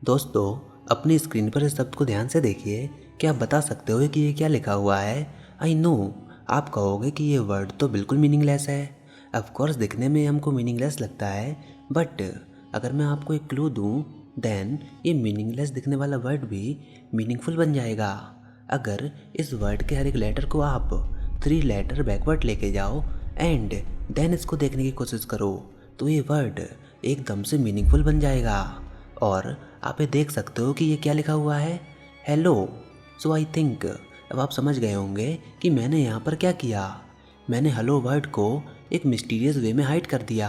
दोस्तों, अपनी स्क्रीन पर इस शब्द को ध्यान से देखिए। क्या आप बता सकते हो कि ये क्या लिखा हुआ है? आई नो, आप कहोगे कि ये वर्ड तो बिल्कुल मीनिंगलेस है। ऑफ कोर्स दिखने में हमको मीनिंगलेस लगता है, बट अगर मैं आपको एक क्लू दूं, देन ये मीनिंगलेस दिखने वाला वर्ड भी मीनिंगफुल बन जाएगा। अगर इस वर्ड के हर एक लेटर को आप 3 लेटर बैकवर्ड लेके जाओ एंड देन इसको देखने की कोशिश करो, तो ये वर्ड एकदम से मीनिंगफुल बन जाएगा। और आप ये देख सकते हो कि ये क्या लिखा हुआ है, हेलो। सो आई थिंक अब आप समझ गए होंगे कि मैंने यहाँ पर क्या किया। मैंने हेलो वर्ड को एक मिस्टीरियस वे में हाइड कर दिया।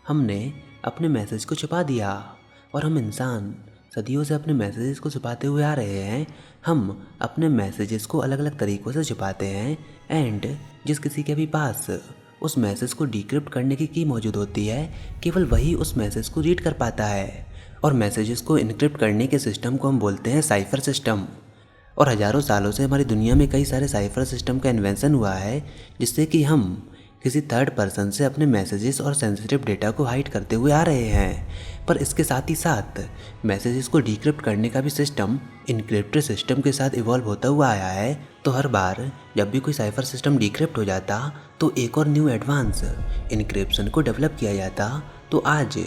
हमने अपने मैसेज को छुपा दिया, और हम इंसान सदियों से अपने मैसेजेस को छुपाते हुए आ रहे हैं। हम अपने मैसेजेस को अलग अलग तरीक़ों से छुपाते हैं एंड जिस किसी के भी पास उस मैसेज को डिक्रिप्ट करने की की मौजूद होती है, केवल वही उस मैसेज को रीड कर पाता है। और मैसेजेस को इनक्रिप्ट करने के सिस्टम को हम बोलते हैं साइफर सिस्टम। और हज़ारों सालों से हमारी दुनिया में कई सारे साइफर सिस्टम का इन्वेंशन हुआ है, जिससे कि हम किसी थर्ड पर्सन से अपने मैसेजेस और सेंसिटिव डेटा को हाइड करते हुए आ रहे हैं। पर इसके साथ ही साथ मैसेजेस को डिक्रिप्ट करने का भी सिस्टम इनक्रिप्टेड सिस्टम के साथ इवॉल्व होता हुआ आया है। तो हर बार जब भी कोई साइफर सिस्टम डिक्रिप्ट हो जाता, तो एक और न्यू एडवांस इनक्रिप्शन को डेवलप किया जाता। तो आज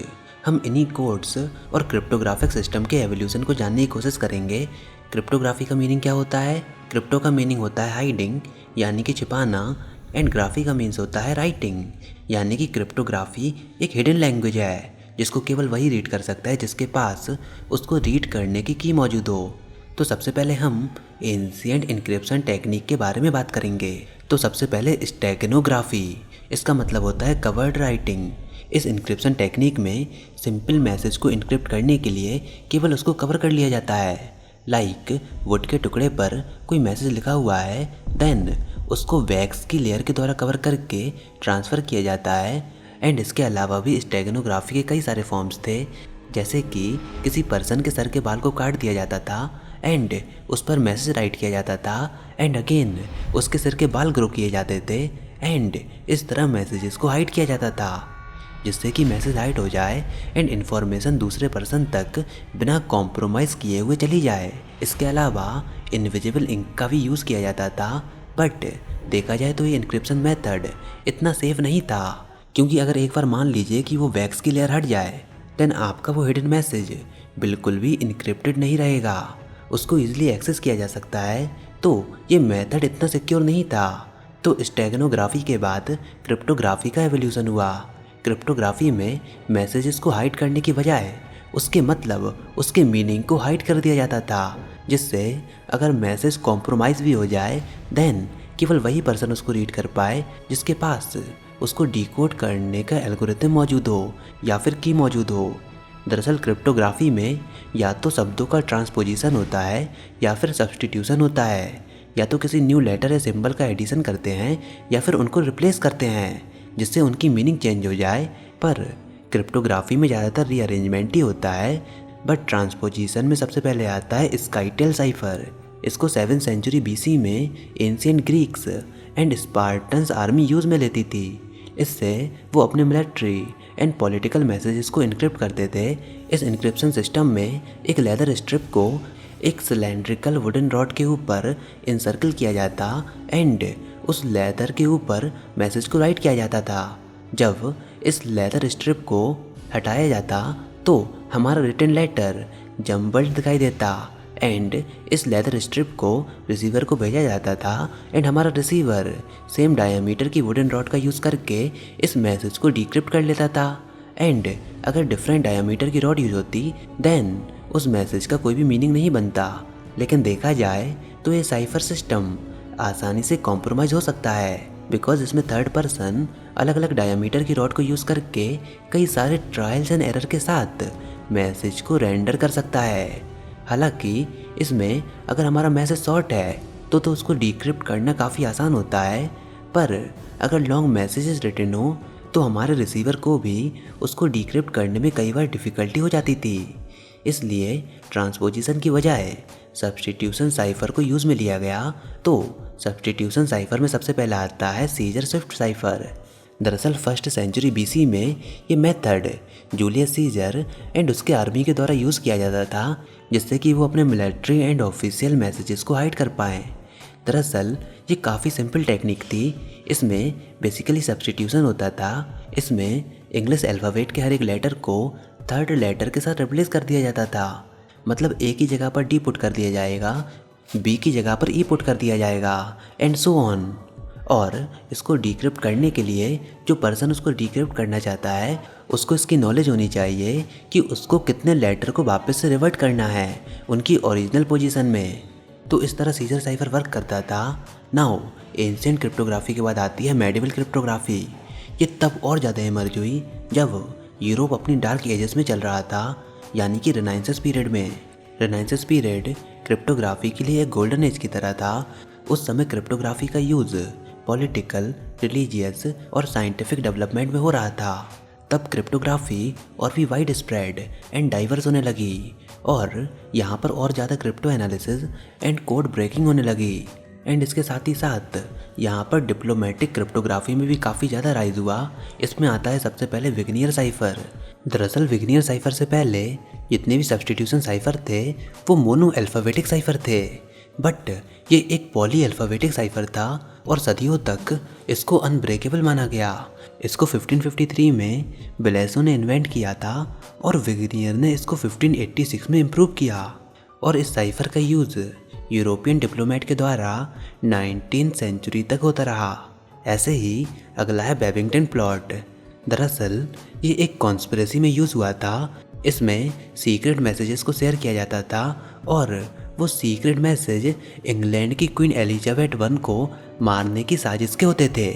हम इन्हीं कोड्स और क्रिप्टोग्राफिक सिस्टम के एवोल्यूशन को जानने की कोशिश करेंगे। क्रिप्टोग्राफी का मीनिंग क्या होता है? क्रिप्टो का मीनिंग होता है हाइडिंग, यानी कि छिपाना, एंड ग्राफी का मीन्स होता है राइटिंग, यानी कि क्रिप्टोग्राफी एक हिडन लैंग्वेज है जिसको केवल वही रीड कर सकता है जिसके पास उसको रीड करने की की मौजूद हो। तो सबसे पहले हम एंशिएंट इनक्रिप्शन टेक्निक के बारे में बात करेंगे। तो सबसे पहले स्टेगनोग्राफी, इसका मतलब होता है कवर्ड राइटिंग। इस इनक्रिप्शन टेक्निक में सिंपल मैसेज को इनक्रिप्ट करने के लिए केवल उसको कवर कर लिया जाता है। लाइक वुड के टुकड़े पर कोई मैसेज लिखा हुआ है, देन उसको वैक्स की लेयर के द्वारा कवर करके ट्रांसफ़र किया जाता है। एंड इसके अलावा भी स्टेगनोग्राफी के कई सारे फॉर्म्स थे, जैसे कि किसी पर्सन के सर के बाल को काट दिया जाता था एंड उस पर मैसेज राइट किया जाता था, एंड अगेन उसके सिर के बाल ग्रो किए जाते थे, एंड इस तरह मैसेजेस को हाइड किया जाता था, जिससे कि मैसेज हाइड हो जाए एंड इन्फॉर्मेशन दूसरे पर्सन तक बिना कॉम्प्रोमाइज़ किए हुए चली जाए। इसके अलावा इनविजिबल इंक का भी यूज़ किया जाता था, बट देखा जाए तो ये इनक्रिप्शन मेथड इतना सेफ नहीं था, क्योंकि अगर एक बार मान लीजिए कि वो वैक्स की लेयर हट जाए, देन आपका वो हिडन मैसेज बिल्कुल भी इनक्रिप्टेड नहीं रहेगा, उसको ईजिली एक्सेस किया जा सकता है। तो ये मेथड इतना सिक्योर नहीं था। तो स्टेगनोग्राफी के बाद क्रिप्टोग्राफी का एवोल्यूशन हुआ। क्रिप्टोग्राफी में मैसेजेस को हाइड करने की बजाय उसके मतलब, उसके मीनिंग को हाइड कर दिया जाता था, जिससे अगर मैसेज कॉम्प्रोमाइज़ भी हो जाए, देन केवल वही पर्सन उसको रीड कर पाए जिसके पास उसको डिकोड करने का एल्गोरिथम मौजूद हो या फिर की मौजूद हो। दरअसल क्रिप्टोग्राफी में या तो शब्दों का ट्रांसपोजिशन होता है या फिर सब्सटीट्यूशन होता है, या तो किसी न्यू लेटर या सिंबल का एडिशन करते हैं या फिर उनको रिप्लेस करते हैं जिससे उनकी मीनिंग चेंज हो जाए। पर क्रिप्टोग्राफी में ज़्यादातर रीअरेंजमेंट ही होता है, बट ट्रांसपोजिशन में सबसे पहले आता है स्काईटेल साइफर। इसको 7th सेंचुरी BC में ancient Greeks and Spartans army use में लेती थी। इससे वो अपने मिलिट्री एंड पॉलिटिकल मैसेजेस को इनक्रिप्ट करते थे। इस इनक्रिप्शन सिस्टम में एक लेदर स्ट्रिप को एक सिलेंड्रिकल वुडन रॉड के ऊपर इंसर्कल किया जाता एंड उस लेदर के ऊपर मैसेज को राइट किया जाता था। जब इस लेदर स्ट्रिप को हटाया जाता तो हमारा रिटन लेटर जम्बल्ड दिखाई देता एंड इस लेदर स्ट्रिप को रिसीवर को भेजा जाता था एंड हमारा रिसीवर सेम डायमीटर की वुडन रॉड का यूज़ करके इस मैसेज को डिक्रिप्ट कर लेता था। एंड अगर डिफरेंट डायमीटर की रॉड यूज होती, देन उस मैसेज का कोई भी मीनिंग नहीं बनता। लेकिन देखा जाए तो ये साइफर सिस्टम आसानी से कॉम्प्रोमाइज़ हो सकता है, बिकॉज इसमें थर्ड पर्सन अलग अलग डायमीटर की रॉड को यूज़ करके कई सारे ट्रायल्स एंड एरर के साथ मैसेज को रेंडर कर सकता है। हालांकि इसमें अगर हमारा मैसेज शॉर्ट है तो उसको डिक्रिप्ट करना काफ़ी आसान होता है, पर अगर लॉन्ग मैसेजेस रिटन हो तो हमारे रिसीवर को भी उसको डिक्रिप्ट करने में कई बार डिफ़िकल्टी हो जाती थी। इसलिए ट्रांसपोजिशन की बजाय सब्स्टिट्यूशन साइफर को यूज़ में लिया गया। तो सब्स्टिट्यूशन साइफर में सबसे पहला आता है सीजर स्विफ्ट साइफर। दरअसल फर्स्ट सेंचुरी BC में ये मेथड जूलियस सीजर एंड उसके आर्मी के द्वारा यूज़ किया जाता था, जिससे कि वो अपने मिलिट्री एंड ऑफिशियल मैसेजेस को हाइड कर पाएँ। दरअसल ये काफ़ी सिंपल टेक्निक थी। इसमें बेसिकली सब्स्टिट्यूशन होता था। इसमें इंग्लिश अल्फ़ाबेट के हर एक लेटर को थर्ड लेटर के साथ रिप्लेस कर दिया जाता था। मतलब A की जगह पर D पुट कर दिया जाएगा, B की जगह पर E पुट कर दिया जाएगा एंड सो ऑन। और इसको डिक्रिप्ट करने के लिए जो पर्सन उसको डिक्रिप्ट करना चाहता है उसको इसकी नॉलेज होनी चाहिए कि उसको कितने लेटर को वापस से रिवर्ट करना है उनकी ओरिजिनल पोजीशन में। तो इस तरह सीजर साइफर वर्क करता था। नाउ एंशिएंट क्रिप्टोग्राफी के बाद आती है मेडिवल क्रिप्टोग्राफी। ये तब और ज़्यादा इमर्ज हुई जब यूरोप अपनी डार्क एजेस में चल रहा था, यानी कि रेनाइंसस पीरियड में। रेनाइंसस पीरियड क्रिप्टोग्राफी के लिए एक गोल्डन एज की तरह था। उस समय क्रिप्टोग्राफी का यूज़ पॉलिटिकल, रिलीजियस और साइंटिफिक डेवलपमेंट में हो रहा था। तब क्रिप्टोग्राफी और भी वाइड स्प्रेड एंड डाइवर्स होने लगी और यहाँ पर और ज़्यादा crypto analysis and code breaking होने लगी। एंड इसके साथ ही साथ यहाँ पर डिप्लोमेटिक क्रिप्टोग्राफी में भी काफ़ी ज़्यादा राइज हुआ। इसमें आता है सबसे पहले विग्नियर साइफर। दरअसल विग्नियर साइफर से पहले जितने भी सब्स्टिट्यूशन साइफर थे वो मोनो अल्फ़ाबेटिक साइफर थे, बट ये एक पॉली अल्फ़ाबेटिक साइफर था और सदियों तक इसको अनब्रेकेबल माना गया। इसको 1553 में ब्लेसो ने इन्वेंट किया था और विग्नियर ने इसको 1586 में इम्प्रूव किया। और इस साइफर का यूज़ यूरोपियन डिप्लोमेट के द्वारा 19th सेंचुरी तक होता रहा। ऐसे ही अगला है बेबिंगटन प्लॉट। दरअसल ये एक कॉन्स्पिरेसी में यूज़ हुआ था। इसमें सीक्रेट मैसेजेस को शेयर किया जाता था और वो सीक्रेट मैसेज इंग्लैंड की क्वीन एलिजाबेथ I को मारने की साजिश के होते थे,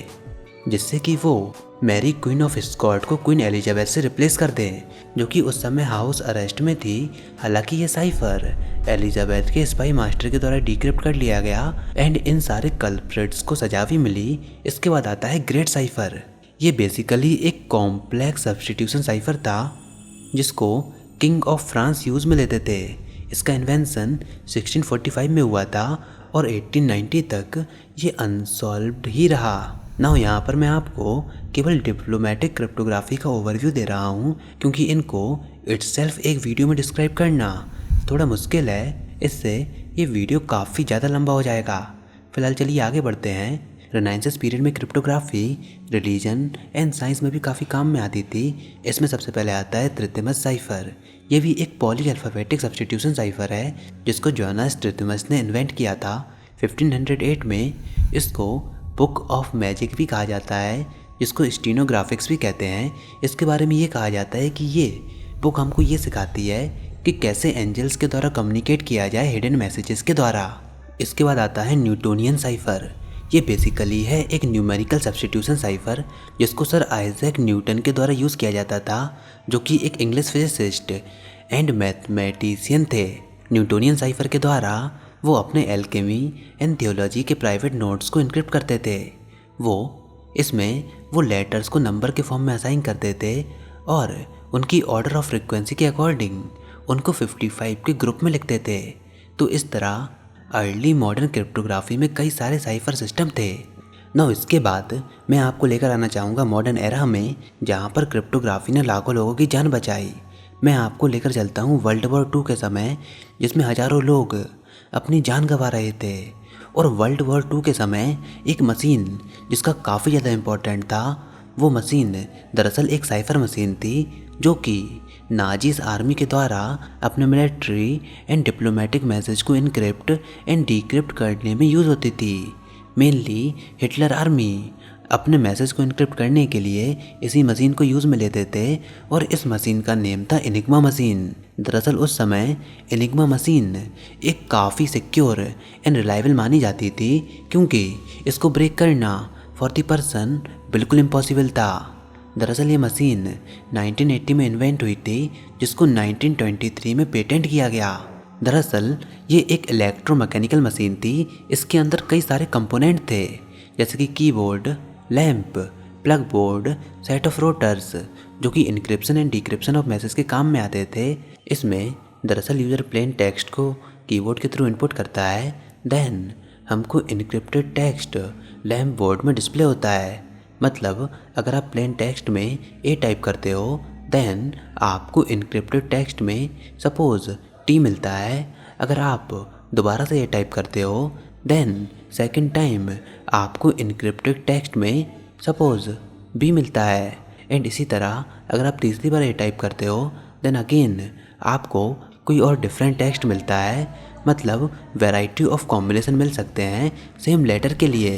जिससे कि वो मैरी क्वीन ऑफ स्कॉट को क्वीन एलिजाबेथ से रिप्लेस कर दें, जो कि उस समय हाउस अरेस्ट में थी। हालांकि ये साइफर एलिजाबेथ के स्पाई मास्टर के द्वारा डिक्रिप्ट कर लिया गया एंड इन सारे कल्प्रिट्स को सजा भी मिली। इसके बाद आता है ग्रेट साइफर। ये बेसिकली एक कॉम्प्लेक्स सब्स्टिट्यूशन साइफर था जिसको किंग ऑफ फ्रांस यूज़ में लेते थे। इसका इन्वेंशन 1645 में हुआ था और 1890 तक ये अनसॉल्व्ड ही रहा। नाउ यहाँ पर मैं आपको केवल डिप्लोमेटिक क्रिप्टोग्राफी का ओवरव्यू दे रहा हूँ, क्योंकि इनको इटसेल्फ एक वीडियो में डिस्क्राइब करना थोड़ा मुश्किल है। इससे ये वीडियो काफ़ी ज़्यादा लंबा हो जाएगा। फिलहाल चलिए आगे बढ़ते हैं। रेनाइंसस पीरियड में क्रिप्टोग्राफी रिलीजन एंड साइंस में भी काफ़ी काम में आती थी। इसमें सबसे पहले आता है ट्रिथिमस साइफर। ये भी एक पॉली अल्फ़ाबेटिक सब्स्टिट्यूशन साइफर है जिसको जोनास ट्रिथिमस ने इन्वेंट किया था 1508 में। इसको बुक ऑफ मैजिक भी कहा जाता है, जिसको स्टीनोग्राफिक्स भी कहते हैं। इसके बारे में ये कहा जाता है कि ये बुक हमको ये सिखाती है कि कैसे एंजल्स के द्वारा कम्युनिकेट किया जाए हिडन मैसेजेस के द्वारा। इसके बाद आता है न्यूटोनियन साइफर। ये बेसिकली है एक न्यूमेरिकल सब्स्टिट्यूशन साइफर जिसको सर आइजैक न्यूटन के द्वारा यूज़ किया जाता था, जो कि एक इंग्लिश फिजिसिस्ट एंड मैथमेटिशियन थे। न्यूटोनियन साइफर के द्वारा वो अपने एल्केमी एंड थियोलॉजी के प्राइवेट नोट्स को इनक्रिप्ट करते थे। इसमें वो लेटर्स को नंबर के फॉर्म में असाइन करते थे और उनकी ऑर्डर ऑफ फ्रिक्वेंसी के अकॉर्डिंग उनको 55 के ग्रुप में लिखते थे। तो इस तरह अर्ली मॉडर्न क्रिप्टोग्राफी में कई सारे साइफर सिस्टम थे। नाउ इसके बाद मैं आपको लेकर आना चाहूँगा मॉडर्न एरा में, जहाँ पर क्रिप्टोग्राफी ने लाखों लोगों की जान बचाई। मैं आपको लेकर चलता हूँ वर्ल्ड वॉर 2 के समय, जिसमें हज़ारों लोग अपनी जान गंवा रहे थे। और वर्ल्ड वॉर 2 के समय एक मशीन जिसका काफ़ी ज़्यादा इम्पोर्टेंट था, वो मशीन दरअसल एक साइफर मशीन थी जो कि नाजीज आर्मी के द्वारा अपने मिलिट्री एंड डिप्लोमेटिक मैसेज को इनक्रिप्ट एंड डिक्रिप्ट करने में यूज़ होती थी। मेनली हिटलर आर्मी अपने मैसेज को इनक्रिप्ट करने के लिए इसी मशीन को यूज़ में लेते थे और इस मशीन का नेम था एनिग्मा मशीन। दरअसल उस समय एनिग्मा मशीन एक काफ़ी सिक्योर एंड रिलायबल मानी जाती थी, क्योंकि इसको ब्रेक करना फॉर द पर्सन बिल्कुल इम्पॉसिबल था। दरअसल ये मशीन 1980 में इन्वेंट हुई थी, जिसको 1923 में पेटेंट किया गया। दरअसल ये एक इलेक्ट्रोमैकेनिकल मशीन थी। इसके अंदर कई सारे कंपोनेंट थे, जैसे कि keyboard, lamp, plug board, set of rotors, जो कि encryption and decryption of message के काम में आते थे। इसमें दरअसल यूज़र प्लेन टेक्स्ट को कीबोर्ड के थ्रू इनपुट करता है, देन हमको इनक्रिप्टेड टेक्स्ट लैंप बोर्ड में डिस्प्ले होता है। मतलब अगर आप प्लेन टेक्स्ट में ए टाइप करते हो देन आपको इनक्रिप्टेड टेक्स्ट में सपोज टी मिलता है। अगर आप दोबारा से ए टाइप करते हो देन सेकंड टाइम आपको इनक्रिप्टेड टेक्स्ट में सपोज बी मिलता है। एंड इसी तरह अगर आप तीसरी बार ए टाइप करते हो देन अगेन आपको कोई और डिफरेंट टेक्स्ट मिलता है। मतलब वैरायटी ऑफ कॉम्बिनेशन मिल सकते हैं सेम लेटर के लिए।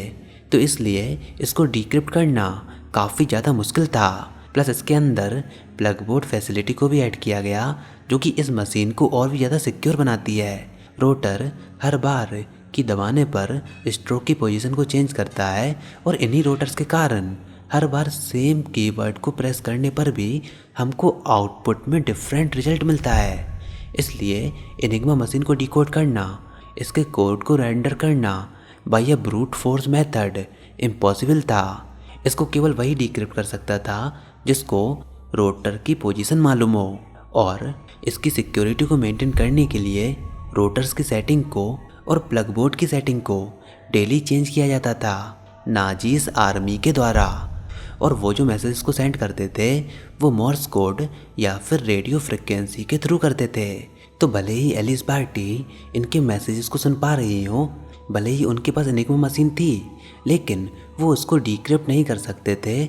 तो इसलिए इसको डिक्रिप्ट करना काफ़ी ज़्यादा मुश्किल था। प्लस इसके अंदर प्लग बोर्ड फैसिलिटी को भी ऐड किया गया जो कि इस मशीन को और भी ज़्यादा सिक्योर बनाती है। रोटर हर बार की दबाने पर स्ट्रोक की पोजीशन को चेंज करता है और इन्हीं रोटर्स के कारण हर बार सेम कीवर्ड को प्रेस करने पर भी हमको आउटपुट में डिफरेंट रिजल्ट मिलता है। इसलिए एनिग्मा मशीन को डिकोड करना, इसके कोड को रेंडर करना बाय अ ब्रूट फोर्स मेथड इम्पॉसिबल था। इसको केवल वही डिक्रिप्ट कर सकता था जिसको रोटर की पोजीशन मालूम हो। और इसकी सिक्योरिटी को मेंटेन करने के लिए रोटर्स की सेटिंग को और प्लग बोर्ड की सेटिंग को डेली चेंज किया जाता था नाजीज आर्मी के द्वारा। और वो जो मैसेज को सेंड करते थे वो मॉर्स कोड या फिर रेडियो फ्रिक्वेंसी के थ्रू करते थे। तो भले ही एलिस बार्टी इनके मैसेजेस को सुन पा रही हो, भले ही उनके पास एनिग्मा मशीन थी, लेकिन वो उसको डिक्रिप्ट नहीं कर सकते थे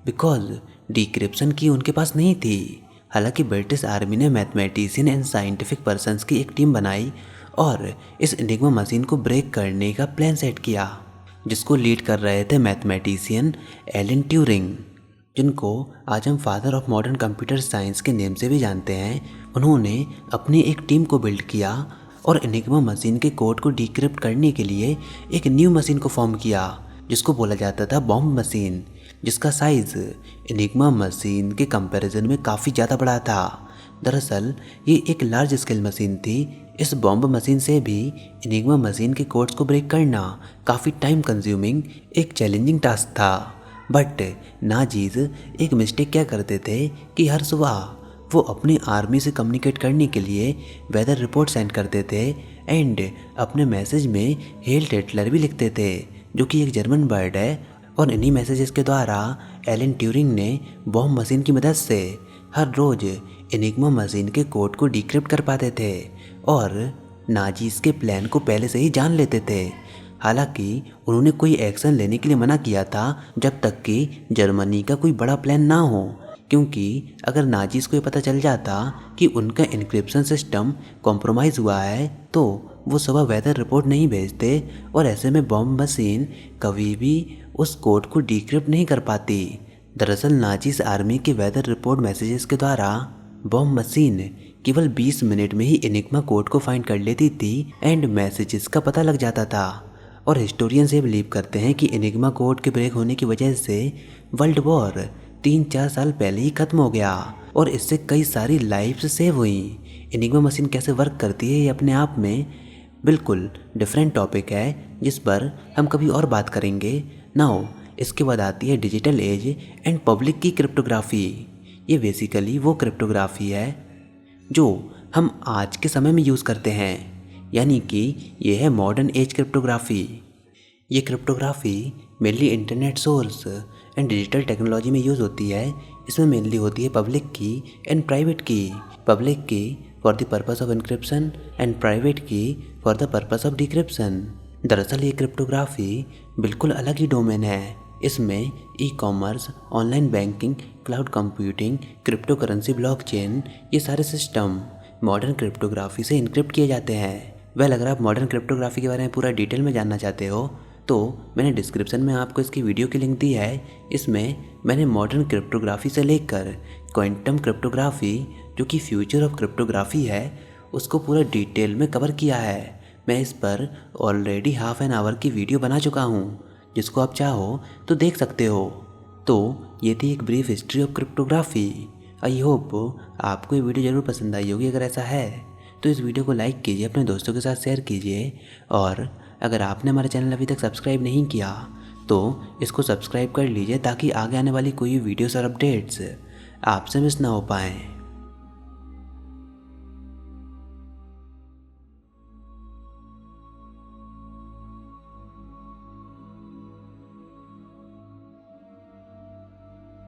बिकॉज डिक्रिप्शन की उनके पास नहीं थी। हालांकि ब्रिटिश आर्मी ने मैथमेटिशियन एंड साइंटिफिक पर्सन्स की एक टीम बनाई और इस एनिग्मा मशीन को ब्रेक करने का प्लान सेट किया जिसको लीड कर रहे थे मैथमेटिशियन एलन ट्यूरिंग, जिनको आज हम father of modern computer science के नेम से भी जानते हैं। उन्होंने अपनी एक टीम को बिल्ड किया और एनिग्मा मशीन के कोड को डिक्रिप्ट करने के लिए एक न्यू मशीन को फॉर्म किया जिसको बोला जाता था बॉम्ब मशीन, जिसका साइज़ एनिग्मा मशीन के कंपैरिजन में काफ़ी ज़्यादा बड़ा था। दरअसल ये एक लार्ज स्केल मशीन थी। इस बॉम्ब मशीन से भी एनिग्मा मशीन के कोड्स को ब्रेक करना काफ़ी टाइम कंज्यूमिंग एक चैलेंजिंग टास्क था। बट नाजीज एक मिस्टेक क्या करते थे कि हर सुबह वो अपनी आर्मी से कम्युनिकेट करने के लिए वेदर रिपोर्ट सेंड करते थे एंड अपने मैसेज में हेल हिटलर भी लिखते थे जो कि एक जर्मन वर्ड है। और इन्हीं मैसेजेस के द्वारा एलन ट्यूरिंग ने बॉम्ब मशीन की मदद से हर रोज़ एनिग्मा मशीन के कोड को डिक्रिप्ट कर पाते थे और नाजीज के प्लान को पहले से ही जान लेते थे। हालांकि उन्होंने कोई एक्शन लेने के लिए मना किया था जब तक कि जर्मनी का कोई बड़ा प्लान ना हो, क्योंकि अगर नाजीज को ये पता चल जाता कि उनका इनक्रिप्शन सिस्टम कॉम्प्रोमाइज़ हुआ है तो वो सुबह वेदर रिपोर्ट नहीं भेजते और ऐसे में बॉम्ब मशीन कभी भी उस कोड को डिक्रिप्ट नहीं कर पाती। दरअसल नाजीज आर्मी के वेदर रिपोर्ट मैसेजेस के द्वारा बॉम्ब मशीन केवल 20 मिनट में ही एनिग्मा कोड को फाइंड कर लेती थी एंड मैसेजेस का पता लग जाता था। और हिस्टोरियंस ये बिलीव करते हैं कि एनिग्मा कोड के ब्रेक होने की वजह से वर्ल्ड वॉर 3-4 साल पहले ही खत्म हो गया और इससे कई सारी लाइफ्स सेव हुई। एनिग्मा मशीन कैसे वर्क करती है ये अपने आप में बिल्कुल डिफरेंट टॉपिक है जिस पर हम कभी और बात करेंगे। नाउ इसके बाद आती है डिजिटल एज एंड पब्लिक की क्रिप्टोग्राफी। ये बेसिकली वो क्रिप्टोग्राफी है जो हम आज के समय में यूज़ करते हैं, यानी कि ये है मॉडर्न एज क्रिप्टोग्राफी। ये cryptography mainly internet source and digital technology में यूज़ होती है। इसमें मेनली होती है public key and private key. Public key for the purpose of encryption and private key for the purpose of decryption. दरअसल ये cryptography बिल्कुल अलग ही डोमेन है। इसमें e commerce, online banking, cloud computing, cryptocurrency, blockchain, ये सारे system modern cryptography से इनक्रिप्ट किए जाते हैं। अगर आप मॉडर्न क्रिप्टोग्राफी के बारे में पूरा डिटेल में जानना चाहते हो तो मैंने डिस्क्रिप्शन में आपको इसकी वीडियो की लिंक दी है। इसमें मैंने मॉडर्न क्रिप्टोग्राफी से लेकर क्वांटम क्रिप्टोग्राफी जो कि फ्यूचर ऑफ क्रिप्टोग्राफी है उसको पूरा डिटेल में कवर किया है। मैं इस पर ऑलरेडी हाफ एन आवर की वीडियो बना चुका हूँ जिसको आप चाहो तो देख सकते हो। तो ये थी एक brief history of cryptography. I hope आपको ये वीडियो ज़रूर पसंद आई होगी। अगर ऐसा है तो इस वीडियो को लाइक कीजिए, अपने दोस्तों के साथ शेयर कीजिए और अगर आपने हमारे चैनल अभी तक सब्सक्राइब नहीं किया तो इसको सब्सक्राइब कर लीजिए ताकि आगे आने वाली कोई वीडियोस और अपडेट्स आपसे मिस ना हो पाएँ।